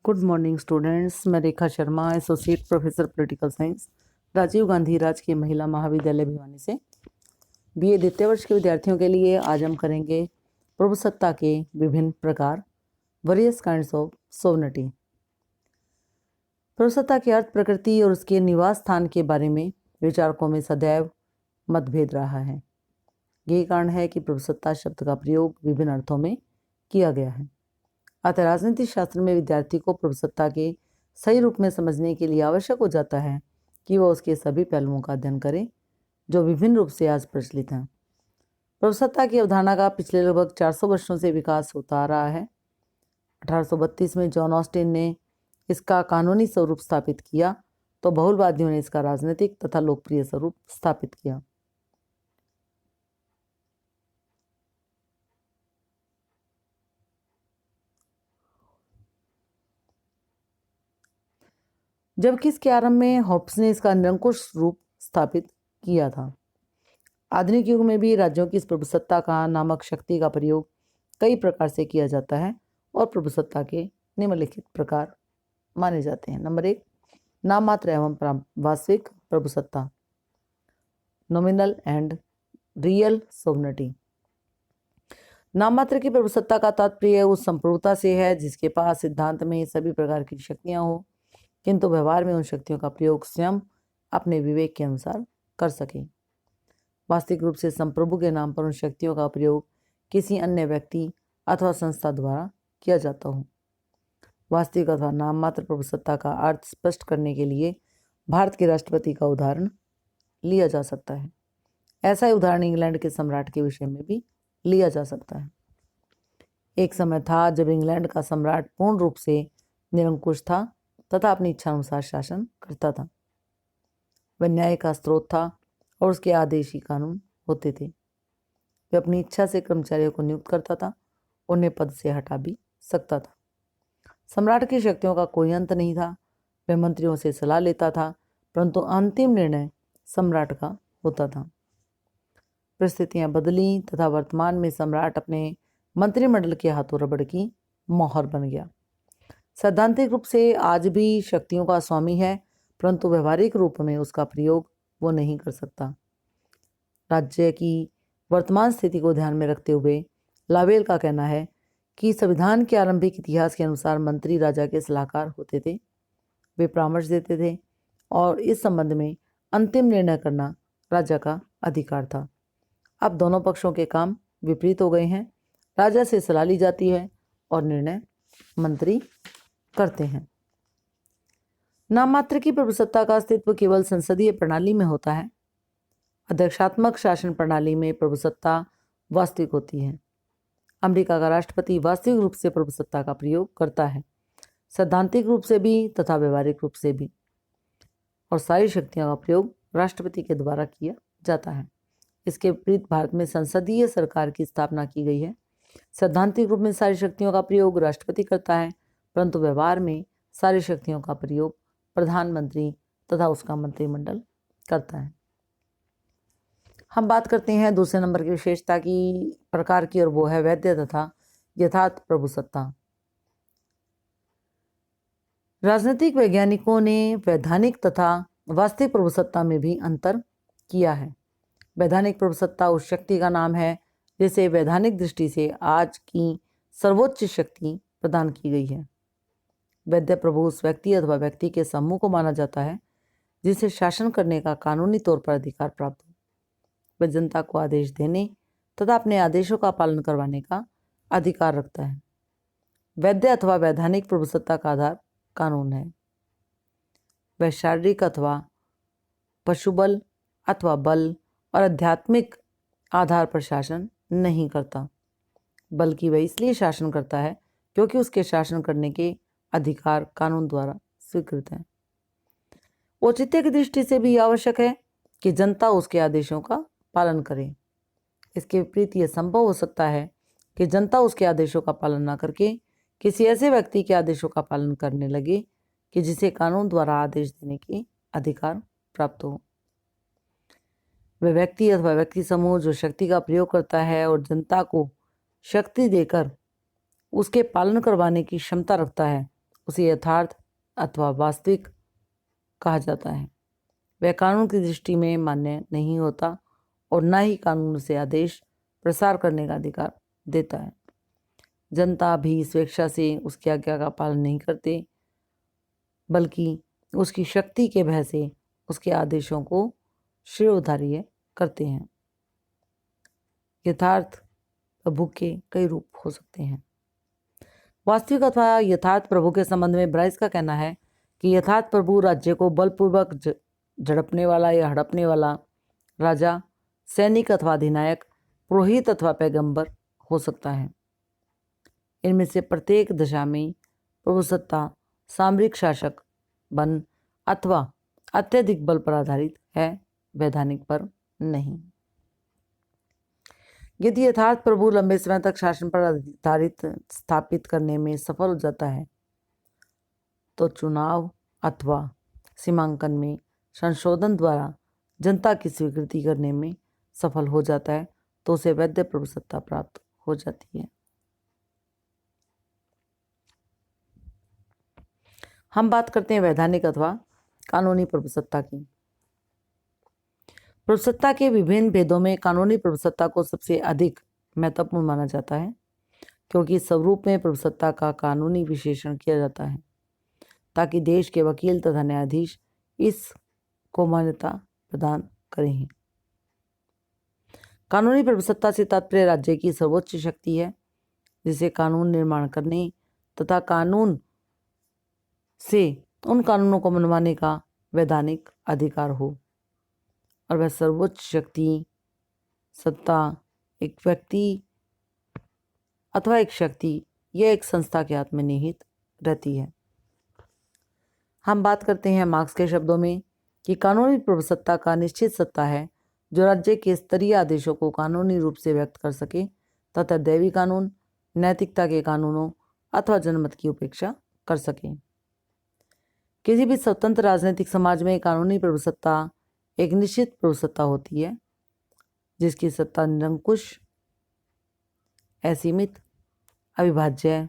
Good morning students. मैं Rekha Sharma, associate professor political science, Rajiv Gandhi Rajkiya Mahila महाविद्यालय भिवानी से बीए द्वितीय वर्ष के विद्यार्थियों के लिए आज हम करेंगे प्रभुसत्ता के विभिन्न प्रकार, वेरियस काइंड्स ऑफ सोवरेनिटी। प्रभुसत्ता के अर्थ, प्रकृति और उसके निवास स्थान के बारे में विचारकों में सदैव मतभेद रहा है। यही कारण है कि प्रभुसत्ता शब्द का प्रयोग विभिन्न अर्थों में किया गया है। अतः राजनीति शास्त्र में विद्यार्थी को प्रभुसत्ता के सही रूप में समझने के लिए आवश्यक हो जाता है कि वह उसके सभी पहलुओं का अध्ययन करे जो विभिन्न रूप से आज प्रचलित हैं। प्रभुसत्ता की अवधारणा का पिछले लगभग 400 वर्षों से विकास होता आ रहा है। 1832 में जॉन ऑस्टिन ने इसका कानूनी स्वरूप स्थापित किया तो बहुलवादियों ने इसका राजनीतिक तथा लोकप्रिय स्वरूप स्थापित किया। जबकि इसके आरंभ में हॉब्स ने इसका निरंकुश रूप स्थापित किया था। आधुनिक युग में भी राज्यों की इस प्रभुसत्ता का नामक शक्ति का प्रयोग कई प्रकार से किया जाता है और प्रभुसत्ता के निम्नलिखित प्रकार माने जाते हैं। नंबर 1, नाम मात्र एवं वास्तविक प्रभुसत्ता, नॉमिनल एंड रियल सोवरेनिटी। नाम मात्र की प्रभुसत्ता का तात्पर्य उस संप्रभुता से है जिसके पास सिद्धांत में सभी प्रकार की शक्तियां हो, किंतु व्यवहार में उन शक्तियों का प्रयोग स्वयं अपने विवेक के अनुसार कर सके। वास्तविक रूप से संप्रभु के नाम पर उन शक्तियों का प्रयोग किसी अन्य व्यक्ति अथवा संस्था द्वारा किया जाता हो। वास्तविक अथवा नाम मात्र प्रभुसत्ता का अर्थ स्पष्ट करने के लिए भारत के राष्ट्रपति का उदाहरण लिया जा सकता है। ऐसा ही उदाहरण इंग्लैंड के सम्राट के विषय में भी लिया जा सकता है। एक समय था जब इंग्लैंड का सम्राट पूर्ण रूप से निरंकुश था तथा अपनी इच्छा अनुसार शासन करता था। वह न्याय का स्रोत था और उसके आदेश ही कानून होते थे। वह अपनी इच्छा से कर्मचारियों को नियुक्त करता था, उन्हें पद से हटा भी सकता था। सम्राट की शक्तियों का कोई अंत नहीं था। वह मंत्रियों से सलाह लेता था, परंतु अंतिम निर्णय सम्राट का होता था। परिस्थितियां बदली तथा वर्तमान में सम्राट अपने मंत्रिमंडल के हाथों रबड़ की मोहर बन गया। सैद्धांतिक रूप से आज भी शक्तियों का स्वामी है, परंतु व्यवहारिक रूप में उसका प्रयोग वो नहीं कर सकता। राज्य की वर्तमान स्थिति को ध्यान में रखते हुए लावेल का कहना है कि संविधान के आरंभिक इतिहास के अनुसार मंत्री राजा के सलाहकार होते थे। वे परामर्श देते थे और इस संबंध में अंतिम निर्णय करना राजा का अधिकार था। अब दोनों पक्षों के काम विपरीत हो गए हैं। राजा से सलाह ली जाती है और निर्णय मंत्री करते हैं। नाम मात्र की प्रभुसत्ता का अस्तित्व केवल संसदीय प्रणाली में होता है। अध्यक्षात्मक शासन प्रणाली में प्रभुसत्ता वास्तविक होती है। अमेरिका का राष्ट्रपति वास्तविक रूप से प्रभुसत्ता का प्रयोग करता है, सैद्धांतिक रूप से भी तथा व्यवहारिक रूप से भी, और सारी शक्तियों का प्रयोग राष्ट्रपति के द्वारा किया जाता है। इसके विपरीत भारत में संसदीय सरकार की स्थापना की गई है। सैद्धांतिक रूप में सारी शक्तियों का प्रयोग राष्ट्रपति करता है, परंतु व्यवहार में सारी शक्तियों का प्रयोग प्रधानमंत्री तथा उसका मंत्रिमंडल करता है। हम बात करते हैं दूसरे नंबर की विशेषता की प्रकार की, और वो है वैध तथा यथार्थ प्रभुसत्ता। राजनीतिक वैज्ञानिकों ने वैधानिक तथा वास्तविक प्रभुसत्ता में भी अंतर किया है। वैधानिक प्रभुसत्ता उस शक्ति का नाम है जिसे वैधानिक दृष्टि से आज की सर्वोच्च शक्ति प्रदान की गई है। वैध प्रभु उस व्यक्ति अथवा व्यक्ति के समूह को माना जाता है जिसे शासन करने का कानूनी तौर पर अधिकार प्राप्त हो। वह जनता को आदेश देने तथा अपने आदेशों का पालन करवाने का अधिकार रखता है। वैध अथवा वैधानिक प्रभुसत्ता का आधार कानून है। वह शारीरिक अथवा पशुबल अथवा बल और आध्यात्मिक आधार पर शासन नहीं करता, बल्कि वह इसलिए शासन करता है क्योंकि उसके शासन करने के अधिकार कानून द्वारा स्वीकृत है। औचित्य की दृष्टि से भी आवश्यक है कि जनता उसके आदेशों का पालन करे। इसके विपरीत यह संभव हो सकता है कि जनता उसके आदेशों का पालन न करके किसी ऐसे व्यक्ति के आदेशों का पालन करने लगे कि जिसे कानून द्वारा आदेश देने के अधिकार प्राप्त हो। वह व्यक्ति अथवा व्यक्ति समूह जो शक्ति का प्रयोग करता है और जनता को शक्ति देकर उसके पालन करवाने की क्षमता रखता है, उसे यथार्थ अथवा वास्तविक कहा जाता है। वह कानून की दृष्टि में मान्य नहीं होता और न ही कानून उसे आदेश प्रसार करने का अधिकार देता है। जनता भी स्वेच्छा से उसकी आज्ञा का पालन नहीं करते, बल्कि उसकी शक्ति के भय से उसके आदेशों को शिरोधार्य करते हैं। यथार्थ प्रभु के कई रूप हो सकते हैं। वास्तविक अथवा यथार्थ प्रभु के संबंध में ब्राइस का कहना है कि यथार्थ प्रभु राज्य को बलपूर्वक झड़पने वाला या हड़पने वाला राजा, सैनिक अथवा अधिनायक, पुरोहित अथवा पैगंबर हो सकता है। इनमें से प्रत्येक दशा में प्रभुसत्ता सामरिक शासक बन अथवा अत्यधिक बल पर आधारित है, वैधानिक पर नहीं। यदि यथार्थ प्रभु लंबे समय तक शासन पर आधारित स्थापित करने में सफल हो जाता है तो चुनाव अथवा सीमांकन में संशोधन द्वारा जनता की स्वीकृति करने में सफल हो जाता है तो उसे वैध प्रभुसत्ता प्राप्त हो जाती है। हम बात करते हैं वैधानिक अथवा कानूनी प्रभुसत्ता की। प्रभुसत्ता के विभिन्न भेदों में कानूनी प्रभुसत्ता को सबसे अधिक महत्वपूर्ण माना जाता है, क्योंकि स्वरूप में प्रभुसत्ता का कानूनी विशेषण किया जाता है ताकि देश के वकील तथा न्यायाधीश इसको मान्यता प्रदान करें। कानूनी प्रभुसत्ता से तात्पर्य राज्य की सर्वोच्च शक्ति है, जिसे कानून निर्माण करने तथा कानून से उन कानूनों को मनवाने का वैधानिक अधिकार हो, और वह सर्वोच्च शक्ति सत्ता एक व्यक्ति अथवा एक शक्ति या एक संस्था के हाथ में निहित रहती है। हम बात करते हैं मार्क्स के शब्दों में कि कानूनी प्रभुसत्ता का निश्चित सत्ता है जो राज्य के स्तरीय आदेशों को कानूनी रूप से व्यक्त कर सके तथा दैवी कानून, नैतिकता के कानूनों अथवा जनमत की उपेक्षा कर सके। किसी भी स्वतंत्र राजनीतिक समाज में कानूनी प्रभुसत्ता एक निश्चित प्रभुसत्ता होती है, जिसकी सत्ता निरंकुश, असीमित, अविभाज्य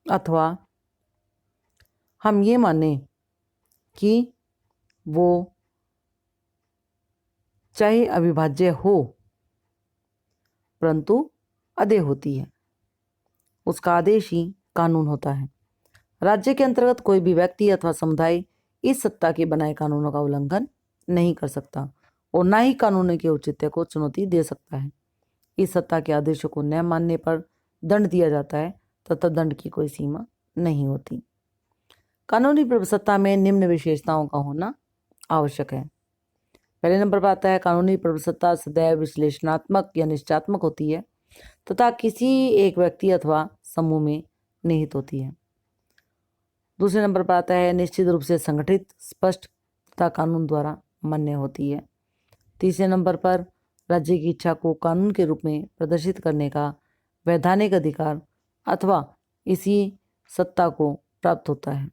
अथवा हम ये माने कि वो चाहे अविभाज्य हो परंतु अदेय होती है। उसका आदेश ही कानून होता है। राज्य के अंतर्गत कोई भी व्यक्ति अथवा समुदाय इस सत्ता के बनाए कानूनों का उल्लंघन नहीं कर सकता और न ही कानून के औचित्य को चुनौती दे सकता है। इस सत्ता के आदेशों को न मानने पर दंड दिया जाता है तथा दंड की कोई सीमा नहीं होती। कानूनी प्रभुसत्ता में निम्न विशेषताओं का होना आवश्यक है। पहले नंबर पर आता है कानूनी प्रभुसत्ता सदैव विश्लेषणात्मक या निश्चयात्मक होती है तथा किसी एक व्यक्ति अथवा समूह में निहित होती है। दूसरे नंबर पर आता है निश्चित रूप से संगठित, स्पष्ट तथा कानून द्वारा मान्य होती है। तीसरे नंबर पर राज्य की इच्छा को कानून के रूप में प्रदर्शित करने का वैधानिक अधिकार अथवा इसी सत्ता को प्राप्त होता है।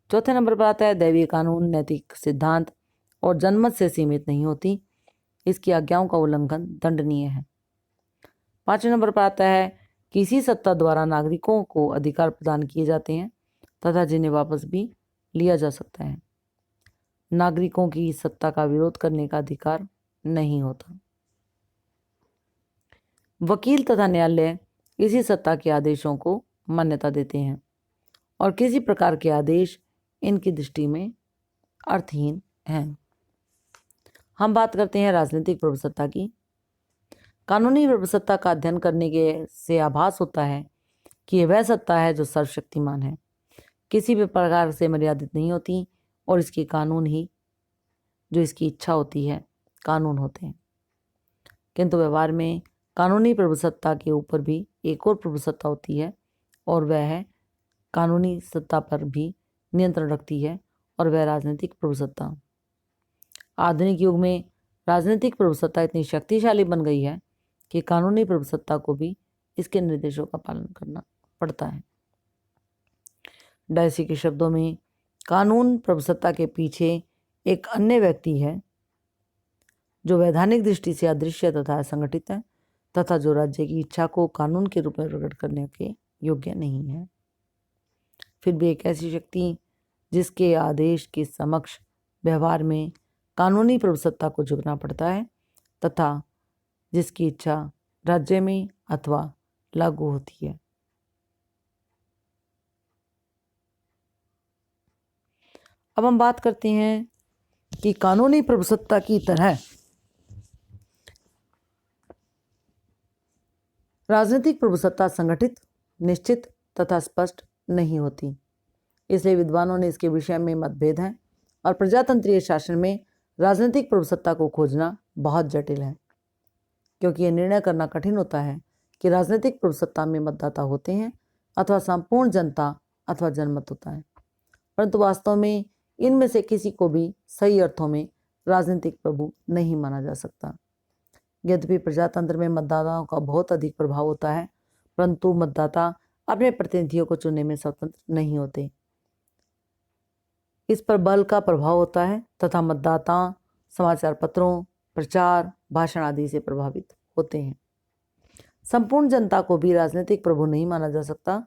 चौथे नंबर पर आता है दैवीय कानून, नैतिक सिद्धांत और जनमत से सीमित नहीं होती, इसकी आज्ञाओं का उल्लंघन दंडनीय है। पांचवें नंबर पर आता है किसी सत्ता द्वारा नागरिकों को अधिकार प्रदान किए जाते हैं तथा जिन्हें वापस भी लिया जा सकता है। नागरिकों की सत्ता का विरोध करने का अधिकार नहीं होता। वकील तथा न्यायालय इसी सत्ता के आदेशों को मान्यता देते हैं और किसी प्रकार के आदेश इनकी दृष्टि में अर्थहीन हैं। हम बात करते हैं राजनीतिक प्रभुसत्ता की। कानूनी प्रभुसत्ता का अध्ययन करने के से आभास होता है कि यह वह सत्ता है जो सर्वशक्तिमान है, किसी भी प्रकार से मर्यादित नहीं होती और इसके कानून ही जो इसकी इच्छा होती है कानून होते हैं। किंतु व्यवहार में कानूनी प्रभुसत्ता के ऊपर भी एक और प्रभुसत्ता होती है और वह है कानूनी सत्ता पर भी नियंत्रण रखती है और वह राजनीतिक प्रभुसत्ता। आधुनिक युग में राजनीतिक प्रभुसत्ता इतनी शक्तिशाली बन गई है कि कानूनी प्रभुसत्ता को भी इसके निर्देशों का पालन करना पड़ता है। डायसी के शब्दों में कानून प्रभुसत्ता के पीछे एक अन्य व्यक्ति है जो वैधानिक दृष्टि से अदृश्य तथा असंगठित है तथा जो राज्य की इच्छा को कानून के रूप में प्रकट करने के योग्य नहीं है। फिर भी एक ऐसी शक्ति जिसके आदेश के समक्ष व्यवहार में कानूनी प्रभुसत्ता को झुकना पड़ता है तथा जिसकी इच्छा राज्य में अथवा लागू होती है। अब हम बात करते हैं कि कानूनी प्रभुसत्ता की तरह राजनीतिक प्रभुसत्ता संगठित, निश्चित तथा स्पष्ट नहीं होती। इसलिए विद्वानों ने इसके विषय में मतभेद हैं और प्रजातंत्रीय शासन में राजनीतिक प्रभुसत्ता को खोजना बहुत जटिल है, क्योंकि यह निर्णय करना कठिन होता है कि राजनीतिक प्रभुसत्ता में मतदाता होते हैं अथवा संपूर्ण जनता अथवा जनमत होता है, परंतु वास्तव में इनमें से किसी को भी सही अर्थों में राजनीतिक प्रभु नहीं माना जा सकता। यद्यपि प्रजातंत्र में मतदाताओं का बहुत अधिक प्रभाव होता है, परंतु मतदाता अपने प्रतिनिधियों को चुनने में स्वतंत्र नहीं होते। इस पर बल का प्रभाव होता है तथा मतदाता समाचार पत्रों, प्रचार, भाषण आदि से प्रभावित होते हैं। संपूर्ण जनता को भी राजनीतिक प्रभु नहीं माना जा सकता,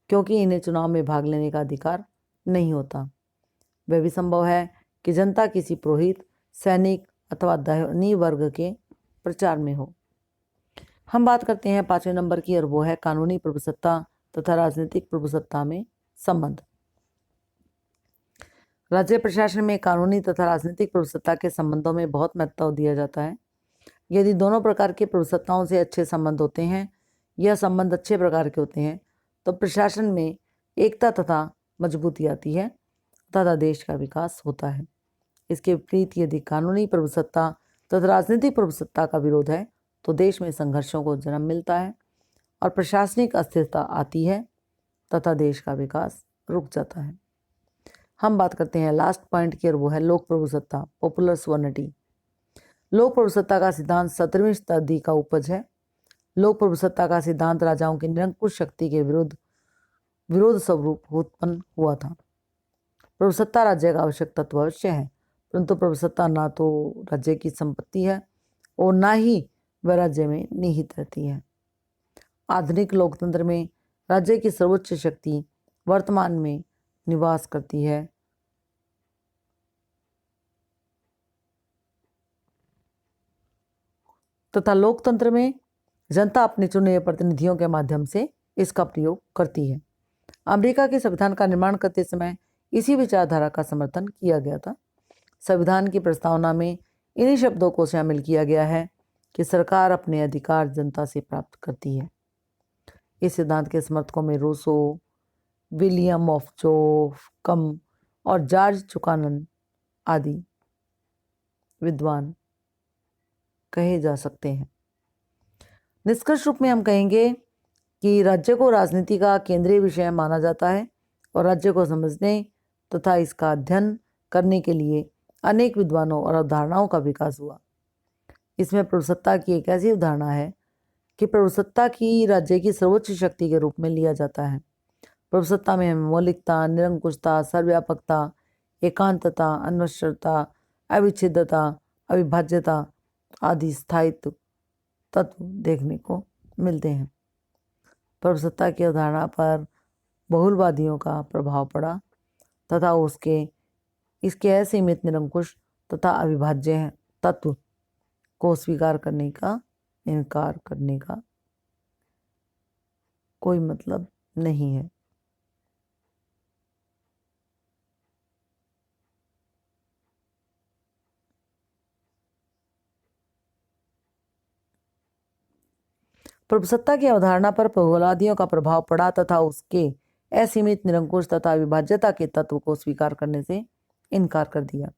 क्योंकि इन्हें चुनाव में भाग लेने का अधिकार नहीं होता। वह भी संभव है कि जनता किसी पुरोहित, सैनिक अथवा धनी वर्ग के प्रचार में हो। हम बात करते हैं 5वें नंबर की, और वो है कानूनी प्रभुसत्ता तथा राजनीतिक प्रभुसत्ता में संबंध। राज्य प्रशासन में कानूनी तथा राजनीतिक प्रभुसत्ता के संबंधों में बहुत महत्व दिया जाता है। यदि दोनों प्रकार की प्रभुसत्ताओं से अच्छे संबंध होते हैं, यह संबंध अच्छे प्रकार के होते हैं, तो प्रशासन में एकता तथा मजबूती आती है तथा देश का विकास होता है। इसके विपरीत यदि कानूनी प्रभुसत्ता तथा राजनीतिक प्रभुसत्ता का विरोध है, तो देश में संघर्षों को जन्म मिलता है और प्रशासनिक अस्थिरता आती है तथा देश का विकास रुक जाता है। हम बात करते हैं लास्ट पॉइंट की, और वो है लोक प्रभुसत्ता, पॉपुलर सोवर्निटी। लोक प्रभुसत्ता का सिद्धांत 17वीं शताब्दी का उपज है। लोक प्रभुसत्ता का सिद्धांत राजाओं की निरंकुश शक्ति के विरोध स्वरूप उत्पन्न हुआ था। प्रभुसत्ता राज्य का आवश्यक तत्व अवश्य है, परंतु प्रभुसत्ता ना तो राज्य की संपत्ति है और ना ही वह राज्य में निहित रहती है। आधुनिक लोकतंत्र में राज्य की सर्वोच्च शक्ति वर्तमान में निवास करती है तथा लोकतंत्र में जनता अपने चुने हुए प्रतिनिधियों के माध्यम से इसका प्रयोग करती है। अमेरिका के संविधान का निर्माण करते समय इसी विचारधारा का समर्थन किया गया था। संविधान की प्रस्तावना में इन्हीं शब्दों को शामिल किया गया है कि सरकार अपने अधिकार जनता से प्राप्त करती है। इस सिद्धांत के समर्थकों में रूसो, विलियम ऑफ जोकम और जॉर्ज चुकानन आदि विद्वान कहे जा सकते हैं। निष्कर्ष रूप में हम कहेंगे कि राज्य को राजनीति का केंद्रीय विषय माना जाता है और राज्य को समझने तथा इसका अध्ययन करने के लिए अनेक विद्वानों और अवधारणाओं का विकास हुआ। इसमें प्रभुसत्ता की एक ऐसी अवधारणा है कि प्रभुसत्ता की राज्य की सर्वोच्च शक्ति के रूप में लिया जाता है। प्रभुसत्ता में मौलिकता, निरंकुशता, सर्वव्यापकता, एकांतता, अनश्वरता, अविच्छेद्यता, अविभाज्यता आदि स्थायित्व तत्व देखने को मिलते हैं। प्रभुसत्ता की अवधारणा पर बहुलवादियों का प्रभाव पड़ा तथा इसके असीमित, निरंकुश तथा अविभाज्य तत्व को स्वीकार करने का, इनकार करने का कोई मतलब नहीं है। प्रभुसत्ता की अवधारणा पर बहुलवादियों का प्रभाव पड़ा तथा उसके असीमित, निरंकुश तथा विभाज्यता के तत्व को स्वीकार करने से इनकार कर दिया।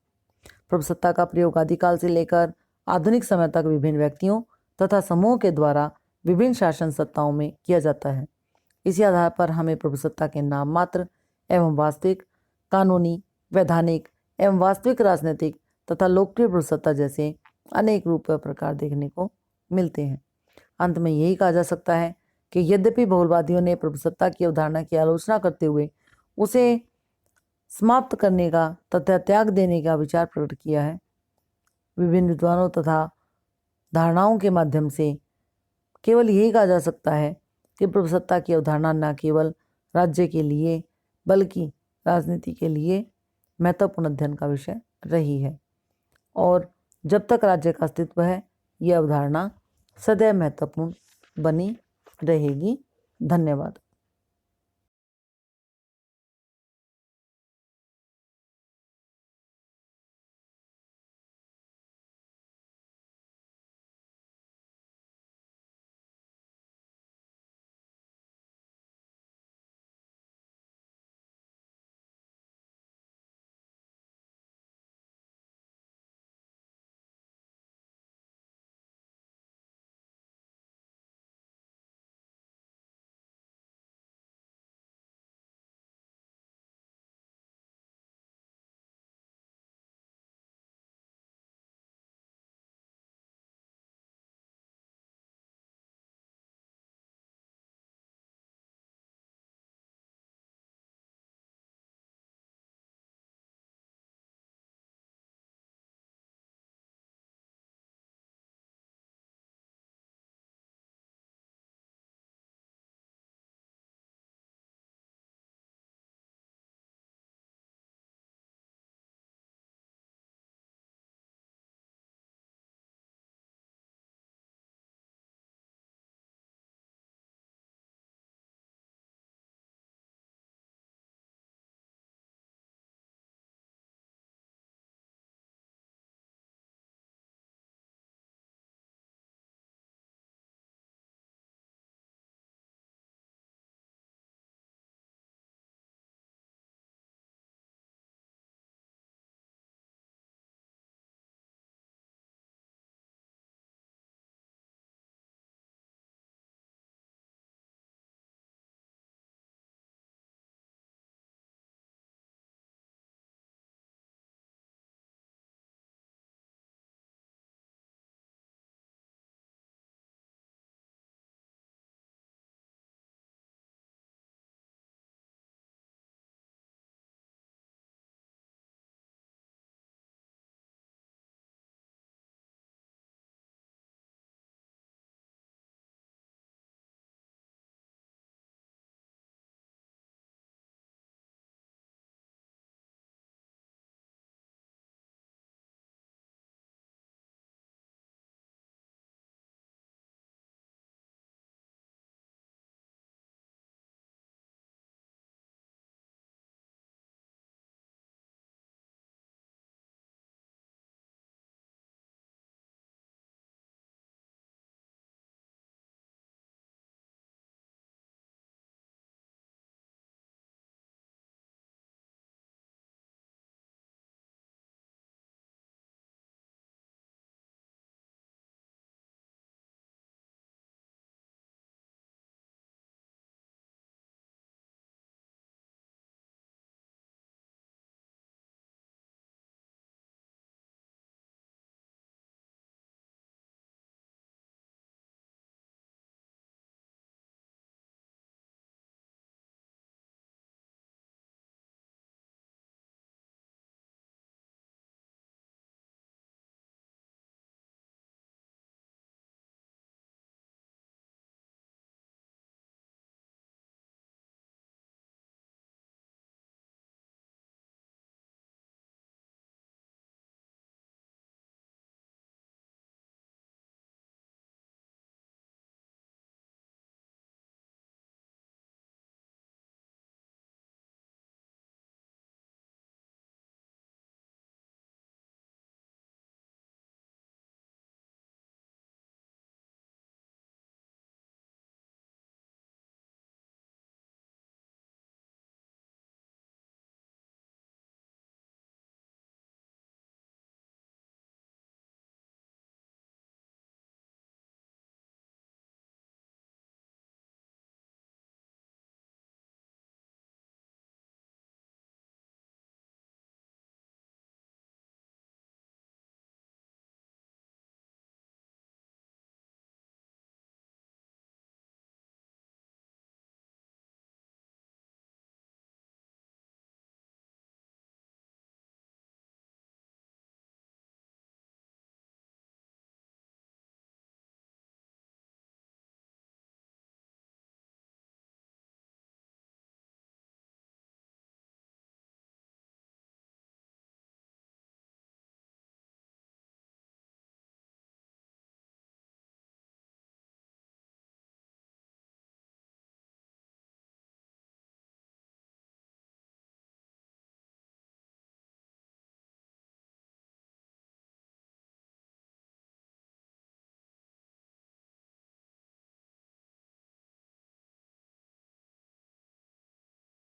प्रभुसत्ता का प्रयोग आदिकाल से लेकर आधुनिक समय तक विभिन्न व्यक्तियों तथा समूहों के द्वारा विभिन्न शासन सत्ताओं में किया जाता है। इसी आधार पर हमें प्रभुसत्ता के नाम मात्र एवं वास्तविक, कानूनी, वैधानिक एवं वास्तविक राजनीतिक तथा लोकप्रिय प्रभुसत्ता जैसे अनेक रूप व प्रकार देखने को मिलते हैं। अंत में यही कहा जा सकता है कि यद्यपि बहुलवादियों ने प्रभुसत्ता की अवधारणा की आलोचना करते हुए उसे समाप्त करने का तथा त्याग देने का विचार प्रकट किया है। विभिन्न विद्वानों तथा धारणाओं के माध्यम से केवल यही कहा जा सकता है कि प्रभुसत्ता की अवधारणा न केवल राज्य के लिए बल्कि राजनीति के लिए महत्वपूर्ण अध्ययन का विषय रही है और जब तक राज्य का अस्तित्व है यह अवधारणा सदैव महत्वपूर्ण बनी रहेगी। धन्यवाद।